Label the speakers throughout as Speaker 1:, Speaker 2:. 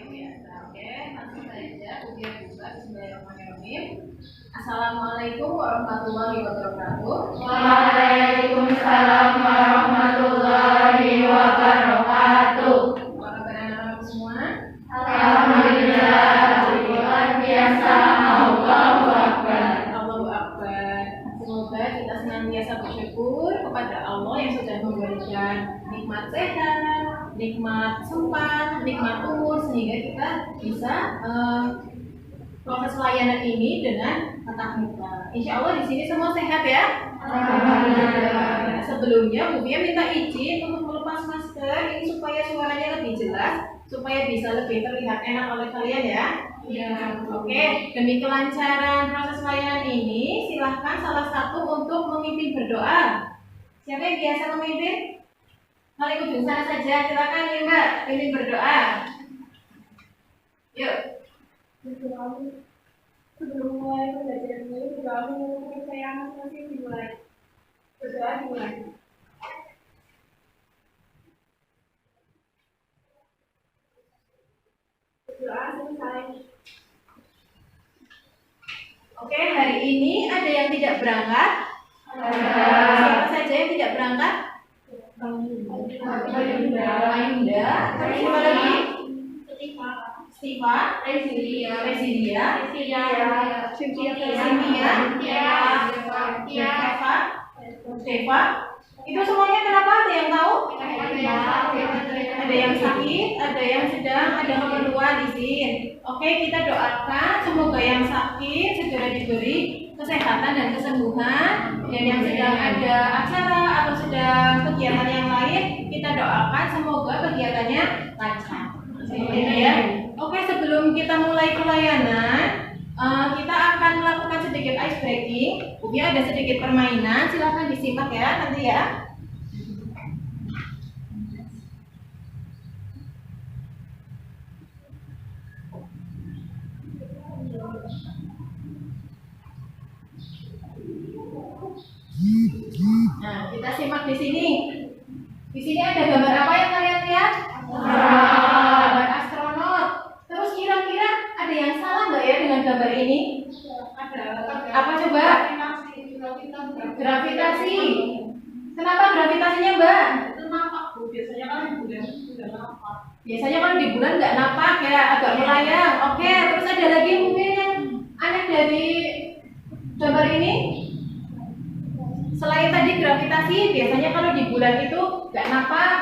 Speaker 1: biasa. Oke, langsung saja ujian buka. Bismillahirrahmanirrahim. Assalamualaikum warahmatullahi wabarakatuh.
Speaker 2: Waalaikumsalam warahmatullahi wabarakatuh.
Speaker 1: Para anak-anak semua,
Speaker 2: Alhamdulillah, luar biasa. Allahu Akbar.
Speaker 1: Allahu Akbar. Semoga kita senantiasa bersyukur kepada Allah yang sudah memberikan nikmat sehat, nikmat sempat, nikmat umur, sehingga kita bisa proses layanan ini dengan tatap muka. Insya Allah di sini semua sehat ya.
Speaker 2: Alhamdulillah.
Speaker 1: Sebelumnya Bu Bia minta izin untuk melepas masker ini supaya suaranya lebih jelas, supaya bisa lebih terlihat enak oleh kalian ya.
Speaker 2: Ya.
Speaker 1: Oke, demi kelancaran proses layanan ini, silahkan salah satu untuk memimpin berdoa. Siapa yang biasa memimpin? Paling ujung sana saja, silakan nih Mbak, pimpin berdoa. Yuk.
Speaker 3: Sebelum mulai pembelajaran ini, berdoa mengumpulkan kesayangan masih dimulai. Berdoa dimulai. Berdoa selesai.
Speaker 1: Oke, hari ini ada yang tidak berangkat? Siapa saja yang tidak berangkat? Ainda. Terus siapa lagi? Siva, Resilia, Deva. Itu semuanya kenapa? Ada yang tahu? Ada yang sakit, ada yang sedang, ada keperluan izin. Oke, kita doakan semoga yang sakit segera diberi kesehatan dan kesembuhan, dan yang sedang ada acara atau sedang kegiatan yang lain, kita doakan semoga kegiatannya lancar. Ya. Oke, sebelum kita mulai pelayanan, kita akan melakukan sedikit ice breaking. Ya, ada sedikit permainan, silahkan disimak ya nanti ya. Nah, kita simak di sini. Di sini ada gambar apa yang kalian lihat? Gambar astronot. Terus kira-kira ada yang salah nggak ya dengan gambar ini? Apa coba? Gravitasi. Kenapa gravitasinya Mbak? Biasanya kalau di bulan nggak napak ya, agak melayang. Oke, terus ada lagi mungkin yang aneh dari gambar ini? Selain tadi gravitasi, biasanya kalau di bulan itu nggak napak.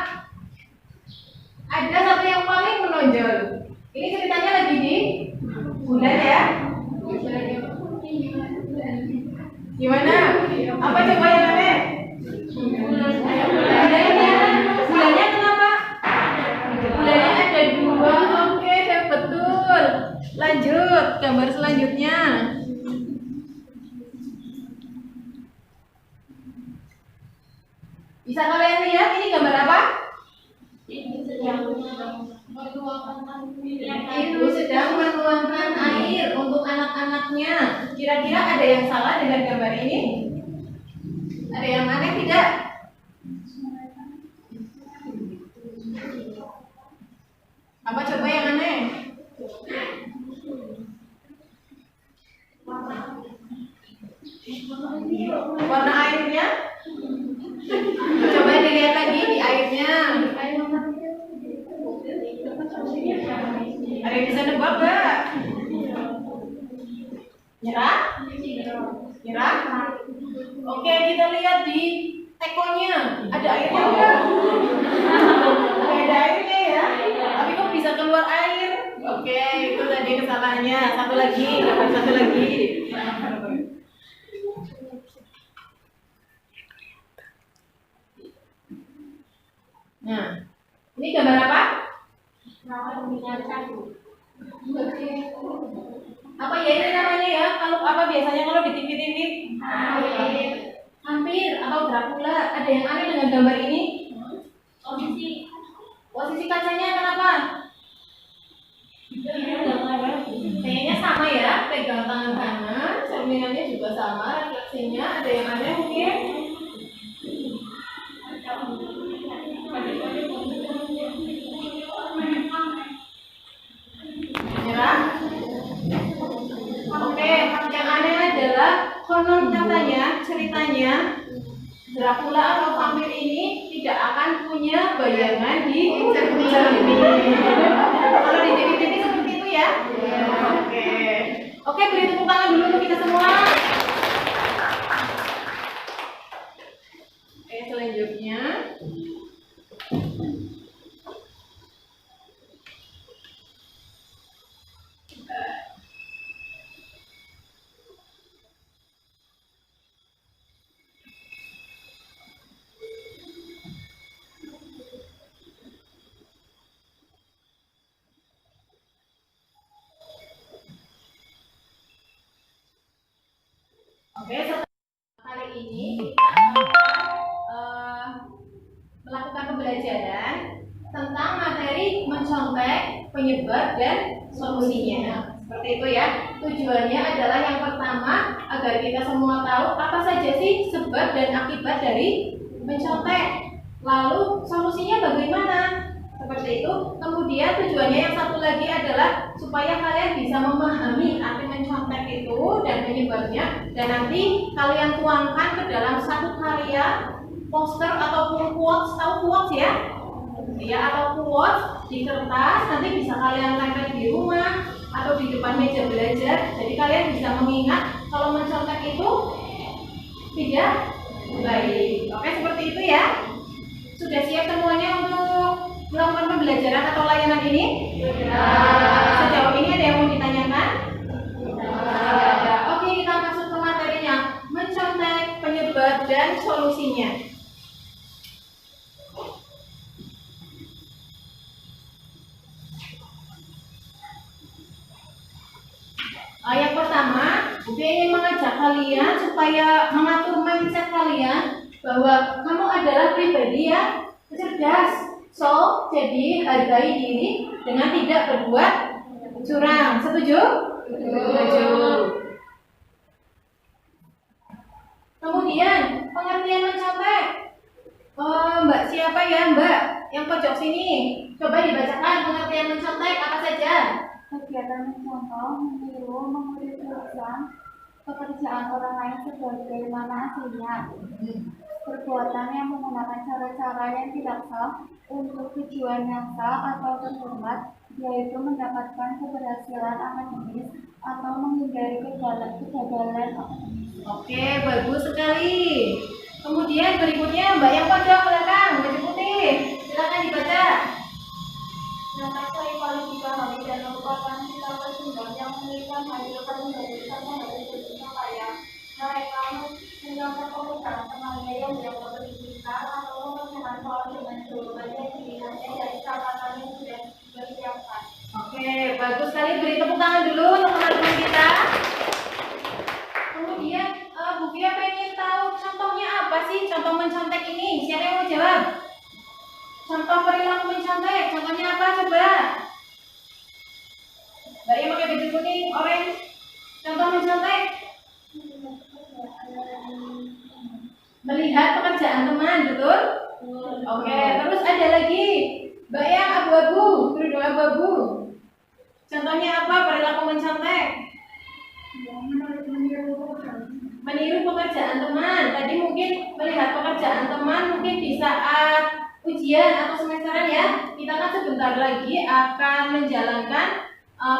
Speaker 1: Ada satu yang paling menonjol. Ini ceritanya lagi di bulan ya. Gimana? Apa coba yang aneh? Bulannya kenapa? Bulannya ada dua. Oke, betul. Lanjut, gambar selanjutnya. Bisa kalian lihat ini gambar apa? Ibu sedang menuangkan air untuk anak-anaknya. Kira-kira ada yang salah dengan gambar ini? Ada yang aneh tidak? Apa coba yang aneh? Warna airnya? Coba dilihat lagi di airnya. Ada yang bisa nebak nggak? Nyerah? Nyerah? Oke, kita lihat di tekonya. Ada airnya nggak? Nggak ada airnya ya. Tapi kok bisa keluar air? Oke, itu tadi kesalahannya. Satu lagi, dapat satu lagi. Nah, ini gambar apa? Apa ya ini namanya ya? Kalau apa biasanya kalau di TV-TV? Hampir atau Dracula. Ada yang aneh dengan gambar ini? Posisi kacanya kenapa? Kayaknya sama ya. Pegang tangan kanan, cerminannya juga sama, refleksinya. Ada yang aneh mungkin? Dracula atau vampir ini tidak akan punya bayangan di cermin. Kalau di TV-TV seperti itu ya. Oke. Oke, beri tepuk tangan dulu untuk kita semua. Oke, selanjutnya. Oke, setelah kali ini kita akan melakukan pembelajaran tentang materi mencontek, penyebab, dan solusinya. Seperti itu ya. Tujuannya adalah yang pertama agar kita semua tahu apa saja sih sebab dan akibat dari mencontek. Lalu solusinya bagaimana? Seperti itu. Kemudian tujuannya yang satu lagi adalah supaya kalian bisa memahami arti mencontek itu dan penyebabnya, dan nanti kalian tuangkan ke dalam satu karya, poster ataupun quotes. Tahu quotes ya? Ya, atau quotes di kertas, nanti bisa kalian tempel di rumah atau di depan meja belajar. Jadi kalian bisa mengingat kalau mencontek itu tidak baik. Oke, seperti itu ya. Sudah siap semuanya untuk melakukan pembelajaran atau layanan ini? Sejauh ini ada yang mau ditanyakan? Tidak ada. Oke, kita masuk ke materinya. Mencontek, penyebab, dan solusinya. Yang pertama, Budi ingin mengajak kalian supaya mengatur mindset kalian bahwa kamu adalah pribadi yang cerdas. So, jadi hargai diri dengan tidak berbuat curang. Setuju? Setuju. Kemudian, pengertian mencontek. Mbak siapa ya, Mbak? Yang pojok sini. Coba dibacakan pengertian mencontek apa saja.
Speaker 3: Kegiatan mencontoh, meniru, mengutip tulisan, pekerjaan orang lain sebagaimana aslinya. Perbuatan yang menggunakan cara-cara yang tidak sah untuk tujuan yang sah atau terhormat, yaitu mendapatkan keberhasilan akademis atau menghindari kegagalan akademis.
Speaker 1: Oke, bagus sekali. Kemudian berikutnya Mbak yang pojok belakang, baju putih. Silakan dibaca.
Speaker 3: Mencapai kualifikasi dan merupakan sikap persungguhan yang memberikan hasilkan menjadi serta dari pencapaian. Mereka menyangkut perusahaan temannya yang berpendidikan atau memperkenalkan soal dengan jawabannya pilihannya dari catatan yang sudah dipersiapkan.
Speaker 1: Oke, bagus sekali. Beri tepuk tangan dulu untuk teman-teman kita. Kemudian Bu Fia pengen tahu contohnya apa sih contoh mencontek ini? Siapa yang mau jawab? Contoh perilaku mencontek, contohnya apa coba? Mbak yang pakai baju kuning, orange. Contoh mencontek. Melihat pekerjaan teman, betul? Oke, terus ada lagi. Mbak yang abu-abu, kerudung abu-abu. Contohnya apa perilaku mencontek? Meniru pekerjaan teman. Tadi mungkin melihat pekerjaan teman mungkin di saat ujian atau semesteran ya. Kita kan sebentar lagi akan menjalankan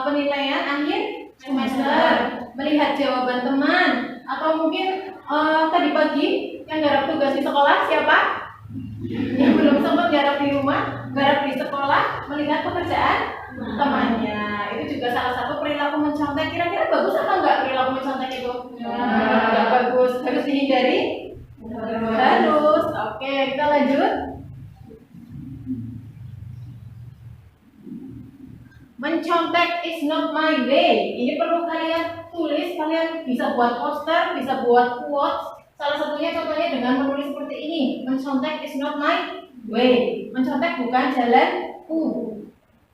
Speaker 1: penilaian akhir semester. Melihat jawaban teman atau mungkin tadi pagi yang garap tugas di sekolah siapa? Yang belum sempat garap di rumah, garap di sekolah, melihat pekerjaan temannya. Itu juga salah satu perilaku mencontek. Kira-kira bagus atau enggak perilaku mencontek itu? Enggak bagus. Harus dihindari? Harus. Oke, kita lanjut. Mencontek is not my way. Ini perlu kalian tulis. Kalian bisa buat poster, bisa buat quotes. Salah satunya contohnya dengan menulis seperti ini. Mencontek is not my way. Mencontek bukan jalanku.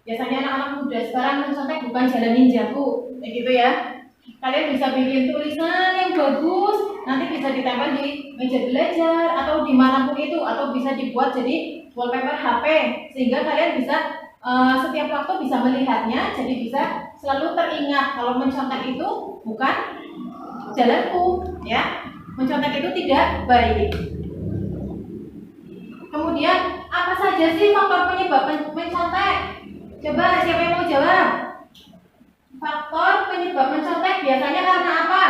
Speaker 1: Biasanya anak-anak muda sekarang mencontek bukan jalan ninjaku. Kayak gitu ya. Kalian bisa bikin tulisan yang bagus, nanti bisa ditempel di meja belajar atau dimanapun itu, atau bisa dibuat jadi wallpaper HP sehingga kalian bisa setiap waktu bisa melihatnya, jadi bisa selalu teringat kalau mencontek itu bukan jalanku, ya. Mencontek itu tidak baik. Kemudian apa saja sih faktor penyebab mencontek? Coba siapa yang mau jawab? Faktor penyebab mencontek biasanya karena apa?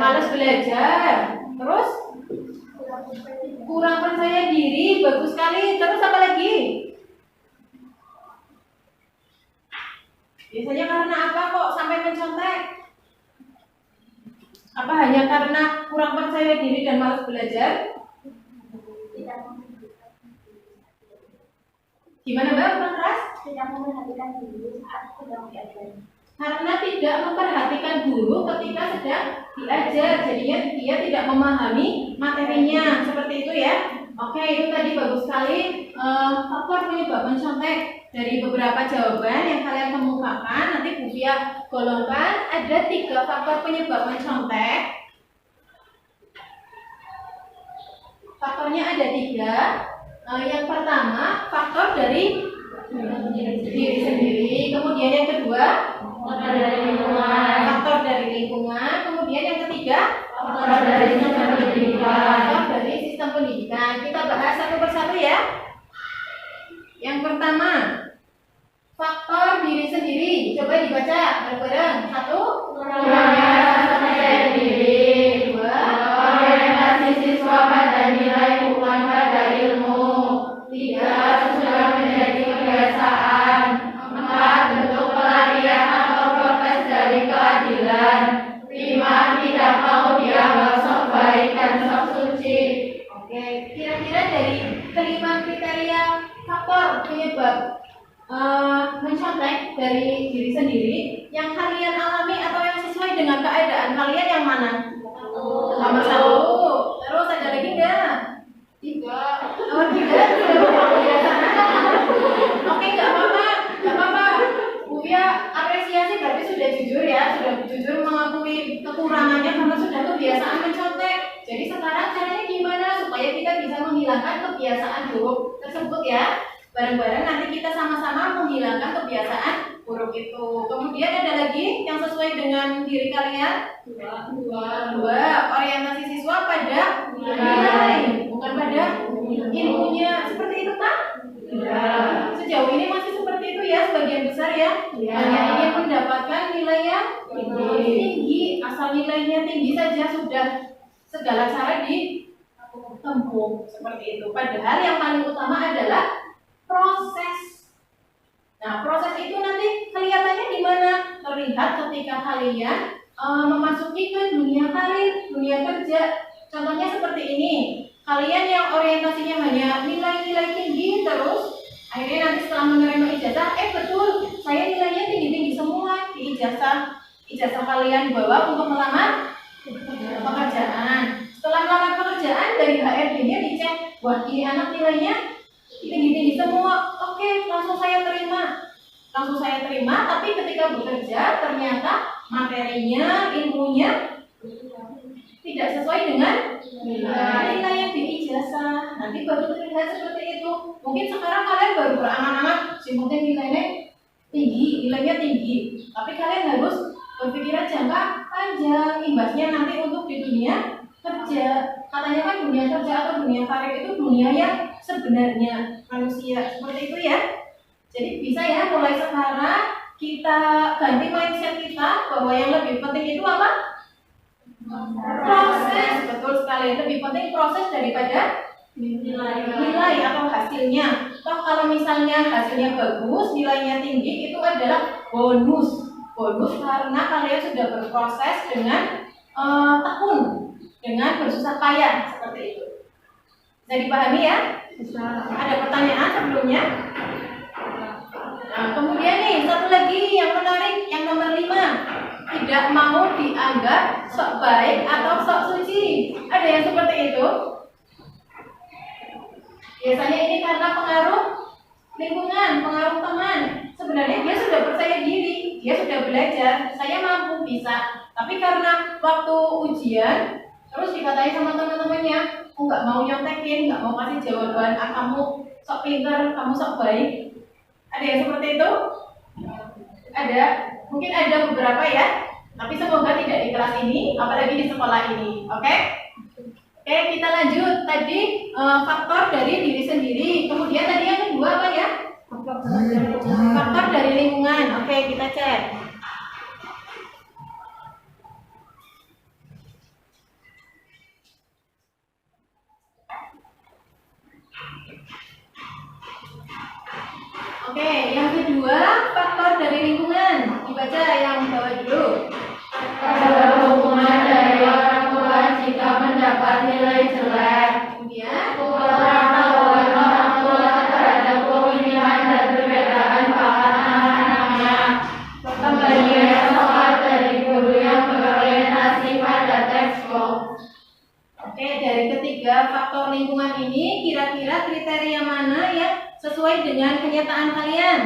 Speaker 1: Malas belajar. Terus kurang percaya diri, bagus sekali. Terus apa lagi? Biasanya karena apa kok sampai mencontek? Apa hanya karena kurang percaya diri dan malas belajar? Gimana Mbak? Kurang keras?
Speaker 3: Tidak memperhatikan diri saat sedang diajar.
Speaker 1: Karena tidak memperhatikan guru ketika sedang diajar, jadinya dia tidak memahami materinya, seperti itu ya. Oke, itu tadi bagus sekali faktor penyebab mencontek. Dari beberapa jawaban yang kalian kemukakan, nanti Bu Fia golongkan ada 3 faktor penyebab mencontek. Faktornya ada 3. Yang pertama faktor dari diri sendiri, kemudian yang kedua
Speaker 2: Faktor dari lingkungan.
Speaker 1: faktor dari lingkungan, kemudian yang ketiga
Speaker 2: Faktor dari sistem pendidikan.
Speaker 1: faktor dari sistem pendidikan. Kita bahas satu persatu ya. Yang pertama faktor diri sendiri, coba dibaca bareng-bareng. 1.
Speaker 2: Kurangnya rasa percaya diri.
Speaker 1: 2.
Speaker 2: Orientasi siswa pada nilai bukan pada ilmu. 3. Sudah menjadi kebiasaan. 4. Bentuk pelarian atau protes dari keadilan. 5. Tidak mau dianggap sok baik dan sok suci.
Speaker 1: Oke, kira-kira dari kelima kriteria faktor penyebab mencontek dari diri sendiri, yang kalian alami atau yang sesuai dengan keadaan kalian yang mana? Nomor 1. Terus ada lagi enggak? 3. Nomor 3. Oke, nggak apa-apa. Bu Fia apresiasi berarti sudah jujur ya, sudah jujur mengakui kekurangannya karena sudah kebiasaan mencontek. Jadi sekarang caranya gimana supaya kita bisa menghilangkan kebiasaan buruk tersebut ya? Bareng-bareng nanti kita sama-sama menghilangkan kebiasaan buruk itu. Kemudian ada lagi yang sesuai dengan diri kalian? 2. Orientasi siswa pada nilai, bukan pada ilmunya. Seperti itu kan? Sejauh ini masih seperti itu ya, sebagian besar ya. Hanya ingin mendapatkan nilai yang tinggi, asal nilainya tinggi saja sudah segala cara ditempuh seperti itu. Padahal yang paling utama adalah proses. Nah, proses itu nanti kelihatannya di mana? Terlihat ketika kalian memasuki ke dunia karir, dunia kerja. Contohnya seperti ini. Kalian yang orientasinya hanya nilai-nilai tinggi terus, akhirnya nanti setelah menerima ijazah, betul, saya nilainya tinggi-tinggi semua di ijazah kalian bawa untuk melamar pekerjaan. Setelah melamar pekerjaan, dari HRD-nya dicek, wah ini anak nilainya tinggi-tinggi semua, oke, langsung saya terima, tapi ketika bekerja ternyata materinya, ilmunya tidak sesuai dengan nilai yang di ijazah. Nanti baru terlihat seperti itu. Mungkin sekarang kalian baru berangan-angan, yang penting nilainya tinggi, tapi kalian harus berpikiran jangka panjang, imbasnya nanti untuk di dunia kerja. Katanya kan dunia kerja atau dunia karir itu dunia yang sebenarnya manusia, seperti itu ya. Jadi bisa ya mulai sekarang kita ganti mindset kita bahwa yang lebih penting itu apa? Proses. Betul sekali, lebih penting proses daripada nilai atau hasilnya. Toh kalau misalnya hasilnya bagus, nilainya tinggi, itu adalah bonus karena kalian sudah berproses dengan tekun, dengan bersusah payah, seperti itu. Bisa dipahami ya? Ada pertanyaan sebelumnya? Nah, kemudian nih satu lagi yang menarik, yang nomor 5. Tidak mau dianggap sok baik atau sok suci. Ada yang seperti itu? Biasanya ini karena pengaruh lingkungan, pengaruh teman. Sebenarnya dia sudah percaya diri, dia sudah belajar, saya mampu, bisa. Tapi karena waktu ujian, terus dikatain sama teman-temannya, aku nggak mau nyontekin, nggak mau kasih jawaban, kamu sok pintar, kamu sok baik. Ada yang seperti itu? Ada, mungkin ada beberapa ya. Tapi semoga tidak di kelas ini, apalagi di sekolah ini. Oke, kita lanjut. Tadi faktor dari diri sendiri. Kemudian tadi yang kedua apa ya? Faktor dari lingkungan. Oke, kita cek. Oke, yang kedua faktor dari lingkungan. Dibaca yang bawah dulu.
Speaker 2: Ada hubungan dari orang tua jika mendapat nilai jelek.
Speaker 1: Kemudian
Speaker 2: Pengetahuan orang tua terhadap kemungkinan dan perbedaan bakat anak-anaknya. Pembagian soal dari guru yang berorientasi pada textbook.
Speaker 1: oke, dari ketiga faktor lingkungan ini kira-kira kriteria mana yang sesuai dengan kenyataan kalian?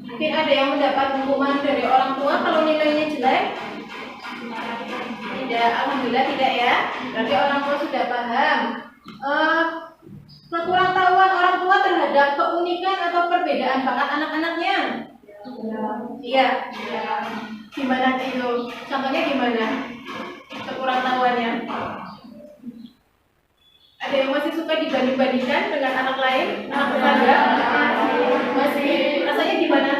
Speaker 1: Mungkin ada yang mendapat hukuman dari orang tua kalau nilainya jelek? Tidak, alhamdulillah tidak ya. Berarti orang tua sudah paham. Kekurangtahuan orang tua terhadap keunikan atau perbedaan bakat anak-anaknya? Iya. Gimana itu? Contohnya gimana? Kekurangtahuannya? Ada yang masih suka dibanding-bandingkan dengan anak lain, anak tetangga? Masih rasanya gimana?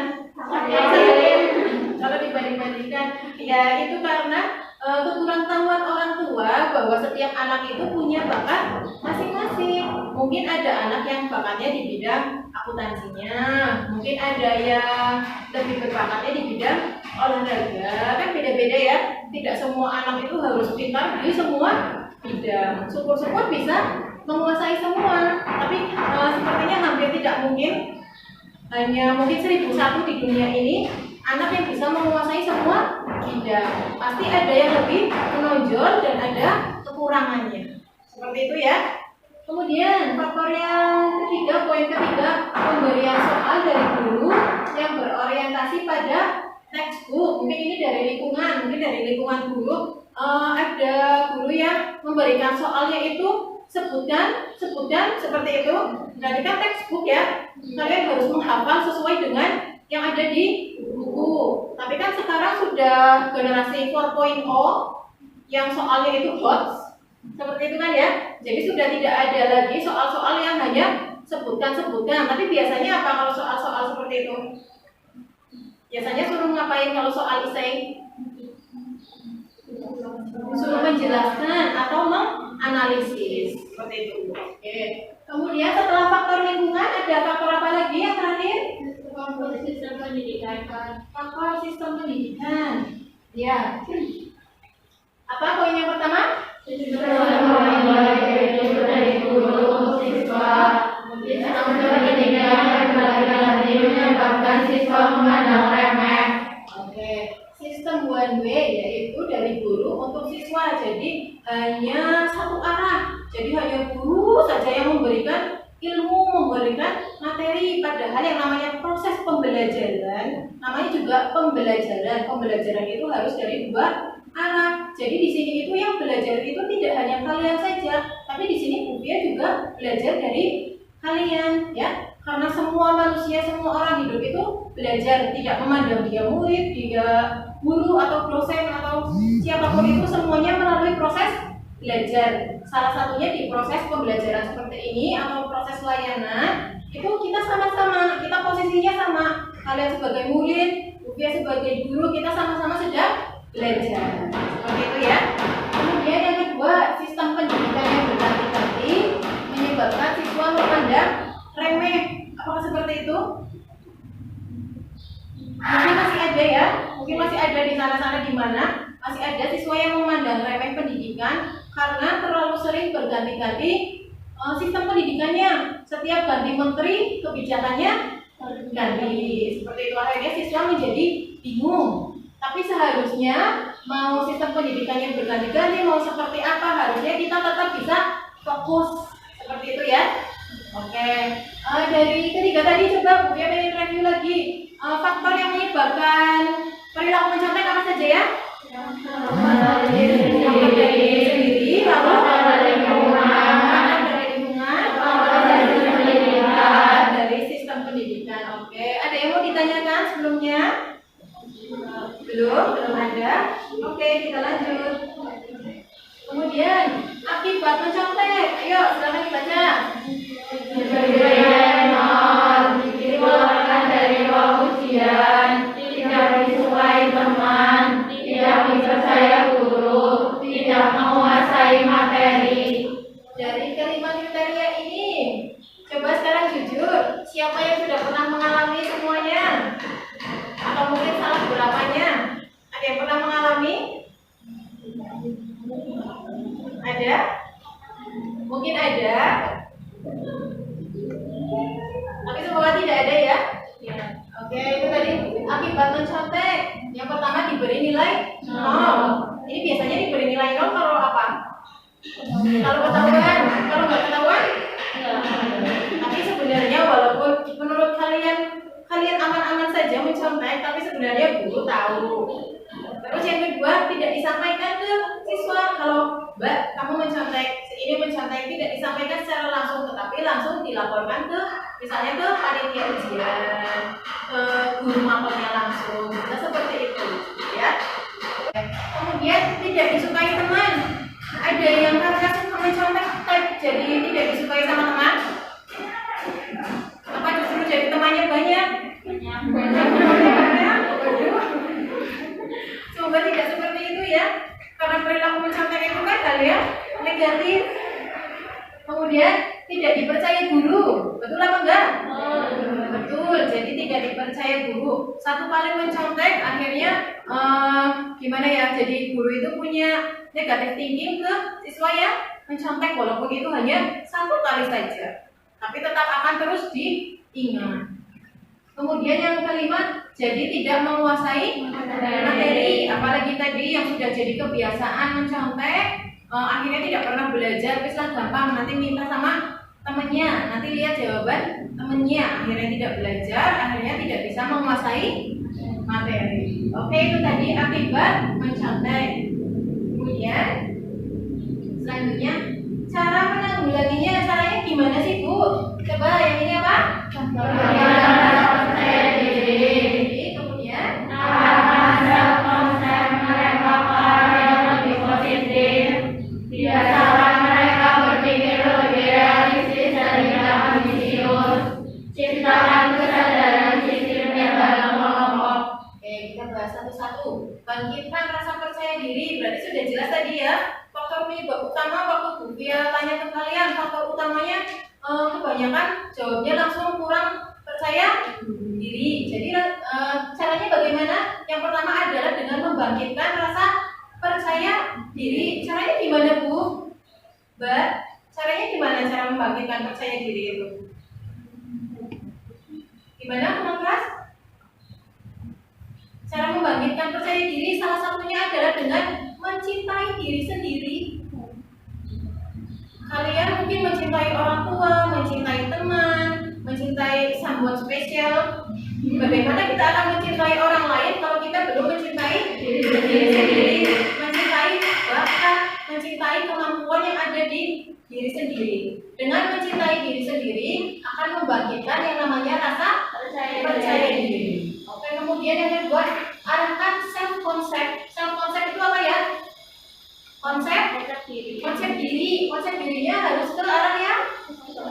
Speaker 1: Kalau dibanding-bandingkan, ya itu karena kekurangtahuan orang tua bahwa setiap anak itu punya bakat masing-masing. Mungkin ada anak yang bakatnya di bidang akuntansinya, mungkin ada yang lebih berbakatnya di bidang olahraga, kan beda-beda ya. Tidak semua anak itu harus pintar di semua bidang. Syukur-syukur bisa menguasai semua, tapi sepertinya hampir tidak mungkin. Hanya mungkin 1001 di dunia ini anak yang bisa menguasai semua bidang. Pasti ada yang lebih menonjol dan ada kekurangannya. Seperti itu ya. Kemudian faktor yang ketiga, poin ketiga, pemberian soal dari guru yang berorientasi pada textbook. Mungkin ini dari lingkungan, mungkin dari lingkungan guru. Ada guru yang memberikan soalnya itu sebutkan seperti itu. Berarti kan textbook ya. Kalian harus menghafal sesuai dengan yang ada di buku. Tapi kan sekarang sudah generasi 4.0 yang soalnya itu hot. Seperti itu kan ya. Jadi sudah tidak ada lagi soal-soal yang hanya sebutkan. Tapi biasanya apa kalau soal-soal seperti itu? Biasanya suruh ngapain kalau soal esai? Suruh menjelaskan atau menganalisis. Seperti itu. Oke. Kemudian setelah faktor lingkungan ada faktor apa lagi yang terakhir?
Speaker 2: Faktor sistem pendidikan.
Speaker 1: Faktor sistem pendidikan. Ya. Apa poin yang pertama?
Speaker 2: Sistem dari guru untuk siswa. Sistem pendidikan yang berganti menyebabkan siswa memandang remeh.
Speaker 1: Oke. Sistem one way yaitu dari guru untuk siswa. Jadi hanya satu arah. Jadi hanya guru saja yang memberikan ilmu, memberikan materi. Padahal yang namanya proses pembelajaran, namanya juga pembelajaran. Pembelajaran itu harus dari dua arah. Jadi di sini itu yang belajar itu tidak hanya kalian saja, tapi di sini Bu Fia juga belajar dari kalian, ya. Karena semua manusia, semua orang hidup itu belajar, tidak memandang dia murid, dia guru atau dosen atau siapapun itu, semuanya melalui proses belajar. Salah satunya di proses pembelajaran seperti ini atau proses layanan itu kita sama-sama, kita posisinya sama. Kalian sebagai murid, Bu Fia sebagai guru, kita sama-sama sudah belajar. Seperti itu ya. Kemudian yang kedua, sistem pendidikan yang berganti-ganti menyebabkan siswa memandang remeh. Apakah seperti itu? Mungkin masih ada ya, mungkin masih ada di sana-sana di mana masih ada siswa yang memandang remeh pendidikan karena terlalu sering berganti-ganti sistem pendidikannya. Setiap ganti menteri, kebijakannya ganti. Seperti itu akhirnya siswa menjadi bingung. Tapi seharusnya mau sistem pendidikannya berganti-ganti, mau seperti apa, harusnya kita tetap bisa fokus. Seperti itu ya. Oke. Dari ketiga tadi coba Bu Fia pengen review lagi. Faktor yang menyebabkan perilaku mencontek apa saja ya? Faktor dari diri sendiri, lalu
Speaker 2: dari lingkungan,
Speaker 1: dari sistem pendidikan. Oke. Ada yang mau ditanyakan sebelumnya? Belum ada. Oke, kita lanjut. akibat mencontek. Ayo, silakan dibaca.
Speaker 2: Dikeluarkan dari ruang ujian, tidak disukai teman, tidak dipercaya guru, tidak menguasai materi.
Speaker 1: Dari kelima kriteria ini, coba sekarang jujur, siapa yang sudah pernah mengalami semuanya? Atau mungkin salah berapanya? Ada yang pernah mengalami? Ada? Mungkin ada. Tapi semoga tidak ada ya. Oke, itu tadi akibat mencontek. Yang pertama diberi nilai 0. Ini biasanya diberi nilai 0 kalau apa? Kalau ketahuan, kalau nggak ketahuan? Tapi sebenarnya walaupun menurut kalian aman-aman saja mencontek, tapi sebenarnya guru tahu. Terus yang kedua, tidak disampaikan ke siswa kalau Mbak, kamu mencontek, ini mencontek, tidak disampaikan secara langsung, tetapi langsung dilaporkan ke misalnya ke panitia ujian, ke guru mapelnya langsung, bisa seperti itu, ya. Kemudian tidak disukai teman. Ada yang karena suka mencontek, jadi tidak disukai sama teman. Apa justru jadi temannya banyak? Coba tidak seperti itu ya, karena perilaku mencontek itu kan hal yang negatif. Kemudian tidak dipercaya guru, betul apa enggak? Betul, jadi tidak dipercaya guru. Satu kali mencontek akhirnya gimana ya? Jadi guru itu punya negatif thinking ke siswa yang mencontek, walaupun itu hanya satu kali saja, tapi tetap akan terus diingat. Kemudian yang kelima, jadi tidak menguasai materi, apalagi tadi yang sudah jadi kebiasaan mencontek, akhirnya tidak pernah belajar, teruslah gampang nanti minta sama temennya, nanti lihat jawaban temennya, akhirnya tidak belajar, akhirnya tidak bisa menguasai materi. Oke, itu tadi akibat mencontek. Kemudian selanjutnya, cara menanggulanginya, caranya gimana sih Bu? Coba yang ini apa? Kemudian
Speaker 2: biasakan mereka berpikir lebih realistis dan tidak ambisius. Ciptakan kesadaran sistemnya dalam kelompok.
Speaker 1: Oke, kita bahas satu-satu. Bangkitkan rasa percaya diri, berarti sudah jelas tadi ya. Faktor penyebab utama waktu Bu Fia tanya ke kalian, faktor utamanya kebanyakan jawabnya langsung kurang percaya diri. Jadi caranya bagaimana? Yang pertama adalah dengan membangkitkan rasa percaya diri. Caranya gimana Bu? Mbak, caranya gimana cara membangkitkan percaya diri itu? Gimana teman kelas? Cara membangkitkan percaya diri salah satunya adalah dengan mencintai diri sendiri. Kalian mungkin mencintai orang tua, mencintai teman, mencintai someone spesial. Bagaimana kita akan mencintai orang lain kalau kita belum mencintai diri sendiri? Mencintai bakat, mencintai kemampuan yang ada di diri sendiri. Dengan mencintai diri sendiri akan membangkitkan yang namanya rasa percaya diri. Oke, kemudian yang kedua, arahkan self concept. Self concept itu apa ya? Konsep diri. Konsep dirinya harus ke arah yang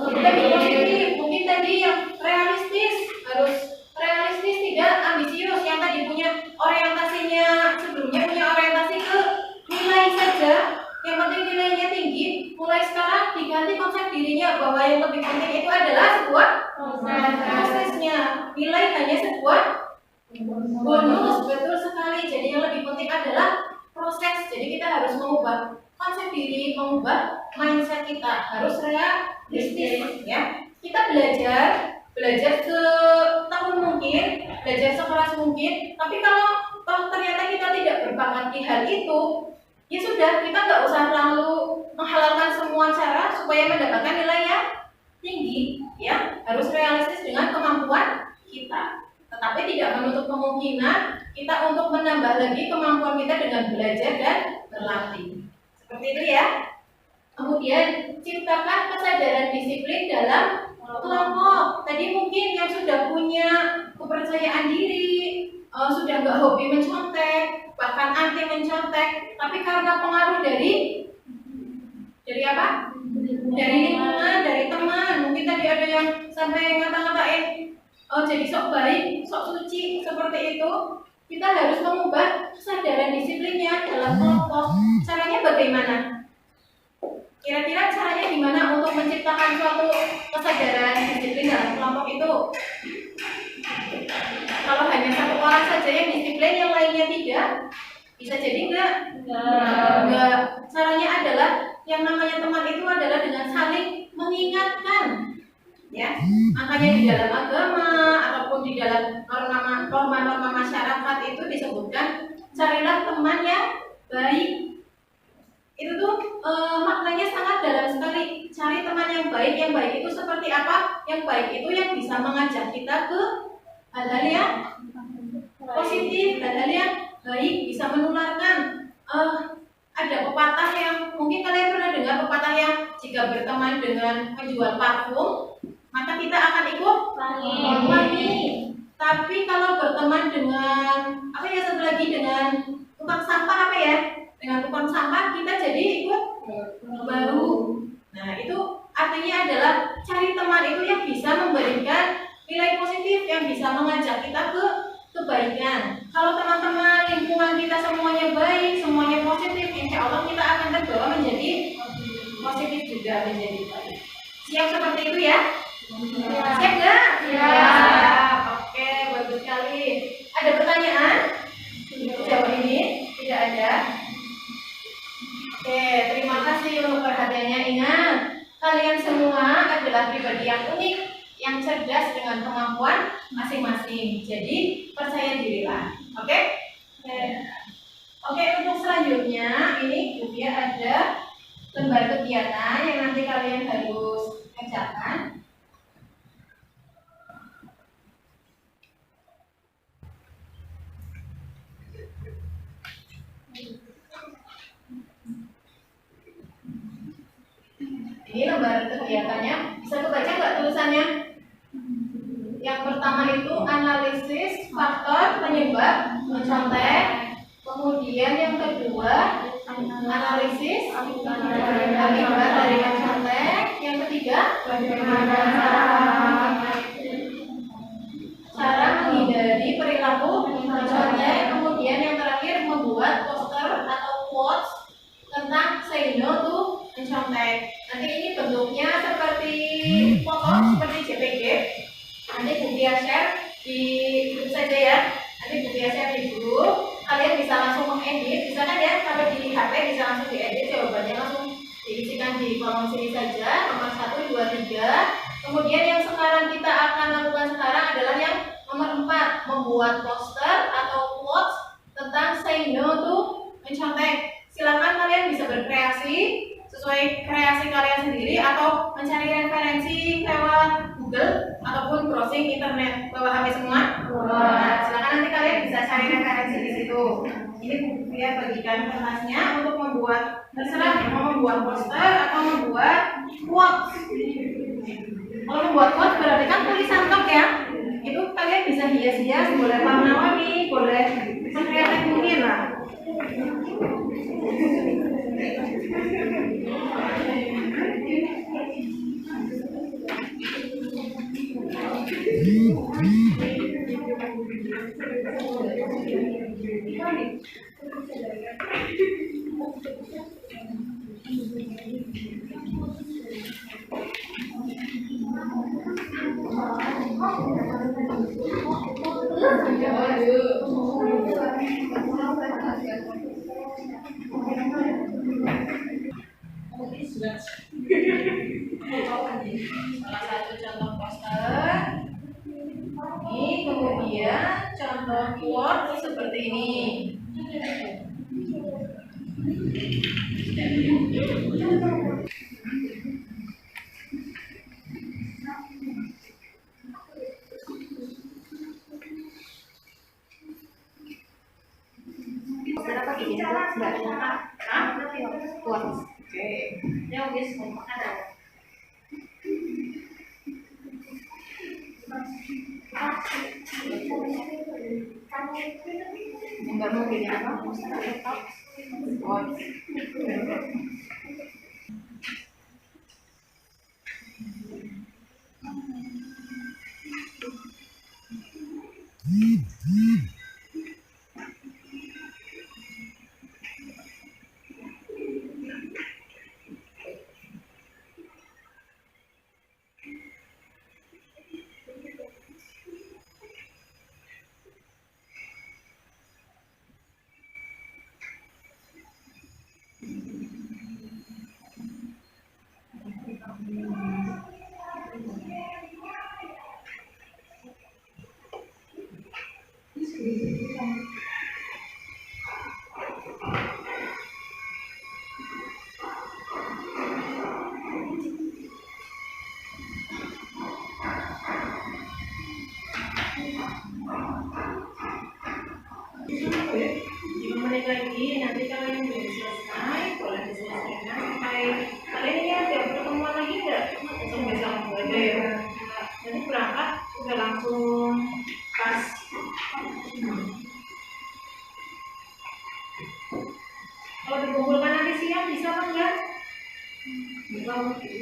Speaker 1: lebih positif. Mungkin tadi yang realistis, harus realistis, tidak ambisius. Yang tadi punya orientasinya, sebelumnya punya orientasi ke nilai saja, yang penting nilainya tinggi. Mulai sekarang diganti konsep dirinya bahwa yang lebih penting itu adalah sebuah prosesnya. Nilai hanya sebuah bonus, betul sekali. Jadi yang lebih penting adalah proses. Jadi kita harus mengubah konsep diri, mengubah mindset kita, harus realistis ya. Kita belajar setahun mungkin, belajar sekeras mungkin, tapi kalau ternyata kita tidak berbakat di hal itu, ya sudah, kita nggak usah terlalu menghalalkan semua cara supaya mendapatkan nilai yang tinggi ya. Harus realistis dengan kemampuan kita, tetapi tidak menutup kemungkinan kita untuk menambah lagi kemampuan kita dengan belajar dan berlatih. Seperti itu ya. Kemudian ciptakan kesadaran disiplin dalam kelompok. Tadi mungkin yang sudah punya kepercayaan diri, sudah nggak hobi mencontek, bahkan anti mencontek, tapi karena pengaruh dari apa? Dari lingkungan, dari teman. Mungkin tadi ada yang sampai ngata-ngatain, oh jadi sok baik, sok suci seperti itu. Kita harus mengubah kesadaran disiplinnya dalam kelompok. Caranya bagaimana? Kira-kira caranya gimana untuk menciptakan suatu kesadaran disiplin dalam kelompok itu? Kalau hanya satu orang saja yang disiplin, yang lainnya tidak, bisa jadi enggak? Enggak. Caranya adalah yang namanya teman itu adalah dengan saling mengingatkan. Ya, makanya di dalam agama ataupun di dalam norma-norma masyarakat itu disebutkan carilah teman yang baik. Itu tuh maknanya sangat dalam sekali. Cari teman yang baik. Yang baik itu seperti apa? Yang baik itu yang bisa mengajak kita ke hal-hal yang positif, hal-hal yang baik, bisa menularkan. Ada pepatah yang mungkin kalian pernah dengar, pepatah yang jika berteman dengan penjual parfum, maka kita akan ikut wangi. Tapi kalau berteman dengan apa ya, satu lagi dengan tukang sampah apa ya? Dengan tukang sampah kita jadi ikut bau. Nah, itu artinya adalah cari teman itu yang bisa memberikan nilai positif, yang bisa mengajak kita ke kebaikan. Kalau teman-teman lingkungan kita semuanya baik, semuanya positif, insya Allah kita akan terbawa menjadi positif juga, menjadi baik. Siap seperti itu ya? Siap nggak? Siap. Oke, bagus sekali. Ada pertanyaan? Jawab ini tidak ada. Oke, terima kasih untuk perhatiannya. Ingat, kalian semua adalah pribadi yang unik, yang cerdas dengan kemampuan masing-masing. Jadi percaya dirilah. Oke? Oke, untuk selanjutnya ini juga ada lembar kegiatan yang nanti kalian harus kerjakan. Ini lembar kegiatannya, bisa kebaca nggak tulisannya? Yang pertama itu analisis faktor penyebab mencontek. Kemudian yang kedua analisis akibat dari mencontek. Yang ketiga bagaimana cara menghindari perilaku mencontek. Kemudian yang terakhir membuat poster atau quotes tentang say no to mencontek. Nanti ini bentuknya seperti foto, seperti JPG. Nanti Bu Tia share di grup saja ya. Nanti Bu Tia share di grup. Kalian bisa langsung mengedit, bisa kan ya? Kalau di HP bisa langsung diedit, jawabannya langsung diisikan di kolom sini saja. Nomor 1, 2, 3. Kemudian yang sekarang kita akan lakukan sekarang adalah yang nomor 4, membuat poster atau quotes tentang say no to mencontek. Silakan kalian bisa berkreasi sesuai kreasi kalian sendiri atau mencari referensi lewat Google ataupun browsing internet. Bawa HP semua? Nah, silakan nanti kalian bisa cari referensi di situ. Ini ya bagikan kertasnya untuk membuat, terserah mau membuat poster atau membuat quotes. Kalau membuat quotes berarti kan tulisan tok ya. Itu kalian bisa hias-hias, boleh warna-warni, boleh sekreatif mungkin lah. Salah satu contoh poster ini, kemudian contoh quote seperti ini. Berapa gini? Quotes. Oke. Yang bisa ada. Enggak mau gini apa? Oke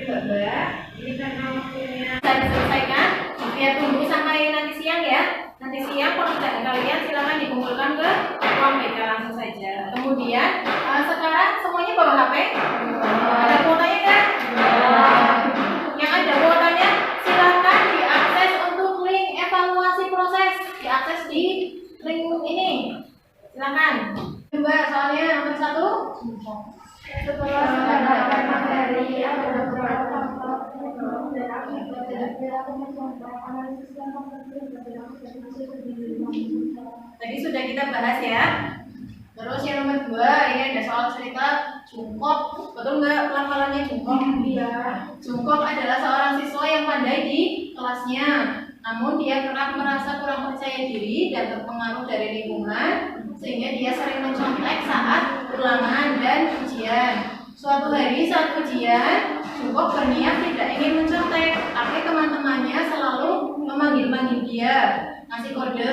Speaker 1: Mbak, ini karena waktunya bisa diselesaikan, biar tunggu sampai nanti siang ya. Nanti siang pekerjaan kalian silakan dikumpulkan ke ruang BK langsung saja. Kemudian sekarang semuanya bawa HP? Ada kuotanya kan? Yang ada kuotanya silakan diakses untuk link evaluasi proses, diakses di link ini. Silakan. Mbak, soalnya nomor 1.
Speaker 3: Setelah mendapatkan materi yang beberapa faktor dan akibat dari mencontoh analisis dan
Speaker 1: Tadi sudah kita bahas ya. Terus yang nomor 2 ini ada soal cerita Jungkook. Betul nggak pelafalannya Jungkook? Iya. Jungkook adalah seorang siswa yang pandai di kelasnya, namun dia kerap merasa kurang percaya diri dan terpengaruh dari lingkungan, sehingga dia sering mencontek saat ulangan dan ujian. Suatu hari saat ujian, Jungkook berniat tidak ingin mencontek, tapi teman-temannya selalu memanggil-manggil dia, ngasih kode.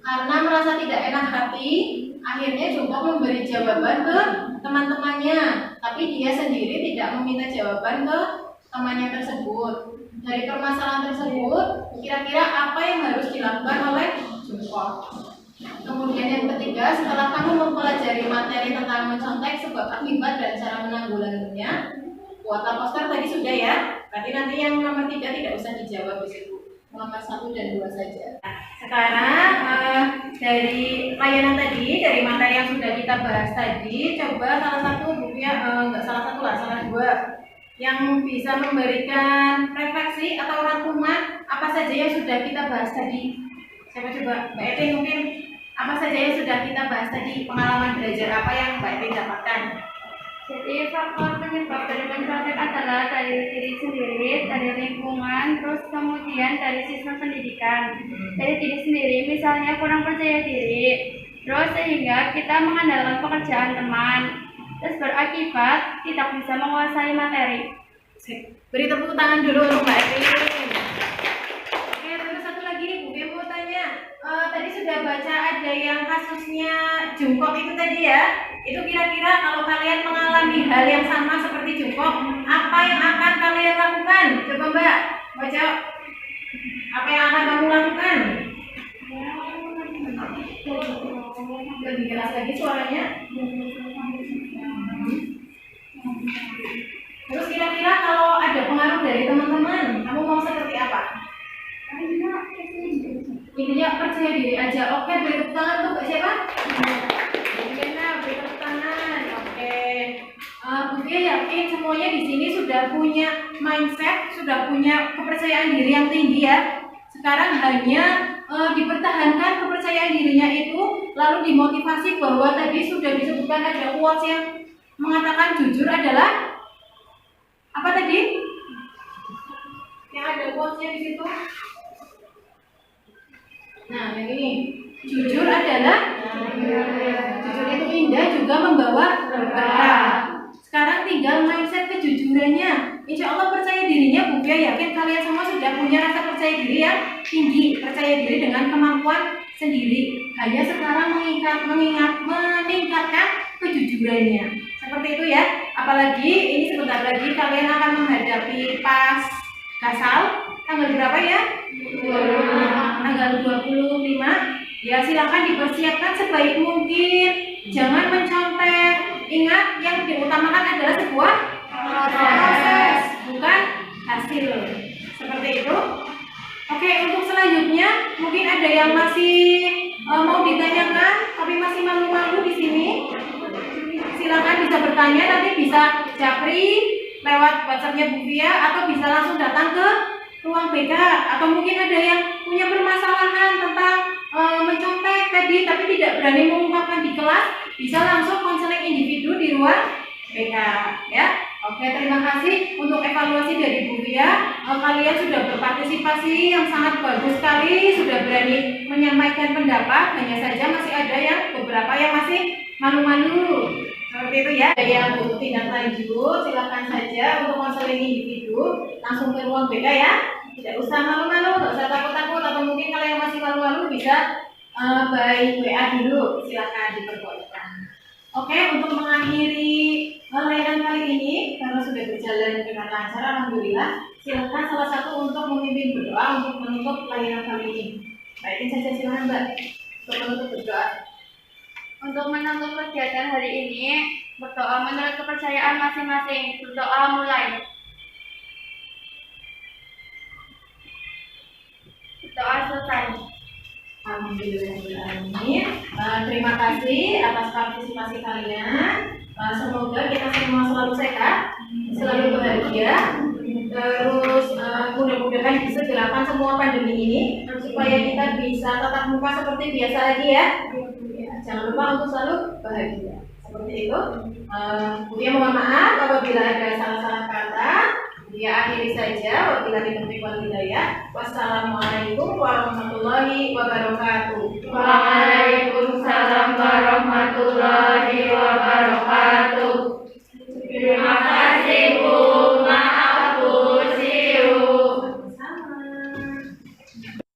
Speaker 1: Karena merasa tidak enak hati, akhirnya Jungkook memberi jawaban ke teman-temannya, tapi dia sendiri tidak meminta jawaban ke temannya tersebut. Dari permasalahan tersebut, kira-kira apa yang harus dilakukan oleh Jungkook? Kemudian yang ketiga, setelah kamu mempelajari materi tentang mencontek, sebab akibat dan cara menanggulanginya, kuota poster tadi sudah ya. Berarti nanti yang nomor 3 tidak usah dijawab di situ. Nomor 1 dan 2 saja. Sekarang dari layanan tadi, dari materi yang sudah kita bahas tadi, coba salah satu bukunya, enggak salah satu lah, salah 2 yang bisa memberikan refleksi atau rangkuman apa saja yang sudah kita bahas tadi. Siapa coba? Mbak Etin mungkin. Apa saja yang sudah kita bahas tadi, pengalaman belajar apa yang Mbak Etin dapatkan?
Speaker 3: Jadi faktor penyebab dari mencontek adalah dari diri sendiri, dari lingkungan, terus kemudian dari sistem pendidikan, dari diri sendiri, misalnya kurang percaya diri, terus sehingga kita mengandalkan pekerjaan teman, terus berakibat tidak bisa menguasai materi.
Speaker 1: Beri tepuk tangan dulu untuk Mbak Etin. Oke, terus satu lagi, Bu Bim mau tanya. Tadi sudah baca ada yang kasusnya Jungkook itu tadi ya. Itu kira-kira kalau kalian mengalami hal yang sama seperti Jungkook, apa yang akan kalian lakukan? Coba Mbak, baca. Apa yang akan kamu lakukan? Lebih keras lagi suaranya. Terus kira-kira kalau ada pengaruh dari teman-teman, kamu mau seperti apa? Intinya percaya diri aja. Oke, beri tepuk tangan untuk Mbak siapa? Gimana? Beri tepuk tangan. Oke. Bukti yakin semuanya di sini sudah punya mindset, sudah punya kepercayaan diri yang tinggi ya. Sekarang hanya dipertahankan kepercayaan dirinya itu, lalu dimotivasi bahwa tadi sudah disebutkan ada quotes yang mengatakan jujur adalah apa tadi? Yang ada quotesnya di situ. Nah, yang ini jujur adalah jujur itu indah juga membawa berkah. Sekarang diri yang tinggi, percaya diri dengan kemampuan sendiri. Hanya sekarang meningkatkan kejujurannya. Seperti itu ya. Apalagi ini sebentar lagi kalian akan menghadapi pas Kasal tanggal berapa ya? Tanggal 25. Ya silakan dipersiapkan sebaik mungkin. Jangan mencontek. Ingat yang diutamakan adalah sebuah proses, bukan hasil. Seperti itu. Oke, untuk selanjutnya mungkin ada yang masih mau ditanyakan tapi masih malu-malu di sini. Silakan bisa bertanya, nanti bisa japri lewat WhatsApp-nya Bu Fia atau bisa langsung datang ke ruang BK, atau mungkin ada yang punya permasalahan tentang mencontek tadi tapi tidak berani mengungkapkan di kelas, bisa langsung konseling individu di ruang BK ya. Oke, terima kasih untuk evaluasi dari Bu Fia. Kalian sudah berpartisipasi yang sangat bagus sekali, sudah berani menyampaikan pendapat. Hanya saja masih ada yang beberapa yang masih malu-malu. Seperti itu ya. Ada yang butuh tindak lanjut, silakan saja untuk konseling individu langsung ke ruang BK ya. Tidak usah malu-malu, nggak usah takut-takut, atau mungkin kalau yang masih malu-malu bisa by WA dulu, silakan diperbolehkan. Oke, untuk mengakhiri layanan kali ini karena sudah berjalan dengan lancar, alhamdulillah. Silakan salah satu untuk memimpin berdoa untuk menutup layanan kali ini. Baik, saja silakan Mbak untuk menutup berdoa.
Speaker 3: Untuk menutup kegiatan hari ini, berdoa menurut kepercayaan masing-masing. Berdoa mulai. Berdoa selesai.
Speaker 1: Alhamdulillahirrahmanirrahim. Terima kasih atas partisipasi kalian. Semoga kita semua selalu sehat, selalu bahagia. Terus mudah-mudahan disegerakan semua pandemi ini supaya kita bisa tatap muka seperti biasa lagi ya. Jangan lupa untuk selalu bahagia. Seperti itu. Buya mohon maaf apabila ada salah-salah kata. Buya akhiri saja. Wabillahi taufiq wal hidayah. Wassalamualaikum warahmatullahi wabarakatuh.
Speaker 2: Waalaikumsalam warahmatullahi wabarakatuh. Terima kasih Bu, maaf Bu, see you.
Speaker 1: Sama.